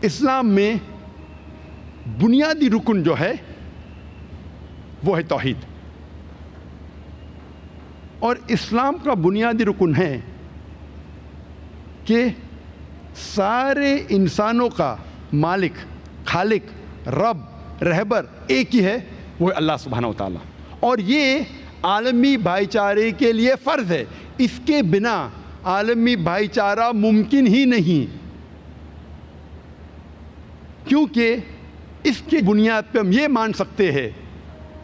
اسلام میں بنیادی رکن جو ہے وہ ہے توحید، اور اسلام کا بنیادی رکن ہے کہ سارے انسانوں کا مالک، خالق، رب، رہبر ایک ہی ہے، وہ ہے اللہ سبحانہ و تعالیٰ، اور یہ عالمی بھائی چارے کے لیے فرض ہے۔ اس کے بنا عالمی بھائی چارہ ممکن ہی نہیں، کیونکہ اس کی بنیاد پہ ہم یہ مان سکتے ہیں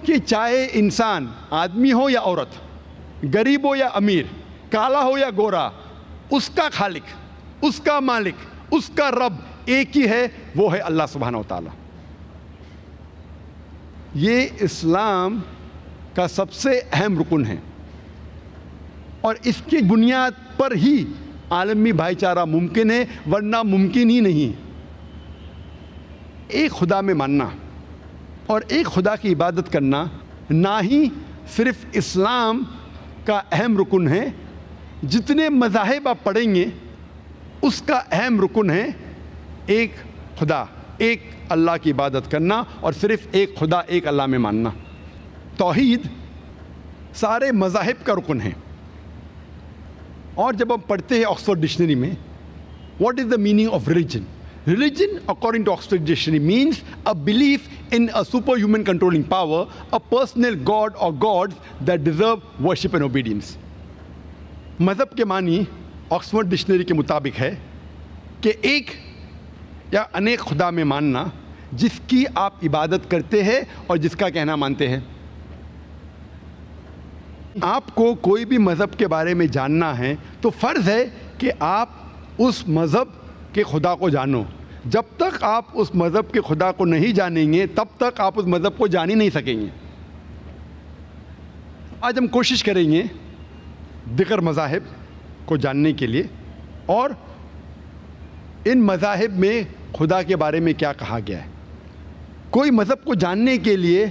کہ چاہے انسان آدمی ہو یا عورت، غریب ہو یا امیر، کالا ہو یا گورا، اس کا خالق، اس کا مالک، اس کا رب ایک ہی ہے، وہ ہے اللہ سبحانہ و تعالیٰ۔ یہ اسلام کا سب سے اہم رکن ہے، اور اس کی بنیاد پر ہی عالمی بھائی چارہ ممکن ہے، ورنہ ممکن ہی نہیں۔ ایک خدا میں ماننا اور ایک خدا کی عبادت کرنا نہ ہی صرف اسلام کا اہم رکن ہے، جتنے مذاہب آپ پڑھیں گے اس کا اہم رکن ہے ایک خدا، ایک اللہ کی عبادت کرنا، اور صرف ایک خدا، ایک اللہ میں ماننا۔ توحید سارے مذاہب کا رکن ہے، اور جب ہم پڑھتے ہیں آکسفورڈ ڈکشنری میں what is the meaning of religion, Religion, according to Oxford Dictionary, means a belief in a superhuman controlling power, a personal god or gods that deserve worship and obedience. مذہب کے معنی Oxford dictionary کے مطابق ہے کہ ایک یا انیک خدا میں ماننا جس کی آپ عبادت کرتے ہیں اور جس کا کہنا مانتے ہیں۔ آپ کو کوئی بھی مذہب کے بارے میں جاننا ہے تو فرض ہے کہ آپ اس مذہب کے خدا کو جانو۔ جب تک آپ اس مذہب کے خدا کو نہیں جانیں گے تب تک آپ اس مذہب کو جان ہی نہیں سکیں گے۔ آج ہم کوشش کریں گے دیگر مذاہب کو جاننے کے لیے، اور ان مذاہب میں خدا کے بارے میں کیا کہا گیا ہے۔ کوئی مذہب کو جاننے کے لیے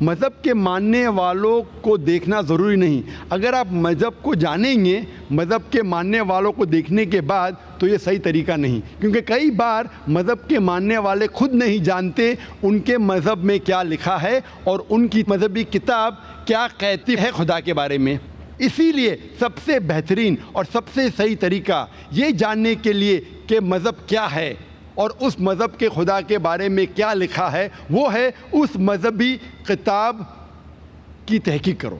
مذہب کے ماننے والوں کو دیکھنا ضروری نہیں۔ اگر آپ مذہب کو جانیں گے مذہب کے ماننے والوں کو دیکھنے کے بعد تو یہ صحیح طریقہ نہیں، کیونکہ کئی بار مذہب کے ماننے والے خود نہیں جانتے ان کے مذہب میں کیا لکھا ہے اور ان کی مذہبی کتاب کیا کہتی ہے خدا کے بارے میں۔ اسی لیے سب سے بہترین اور سب سے صحیح طریقہ یہ جاننے کے لیے کہ مذہب کیا ہے اور اس مذہب کے خدا کے بارے میں کیا لکھا ہے، وہ ہے اس مذہبی کتاب کی تحقیق کرو۔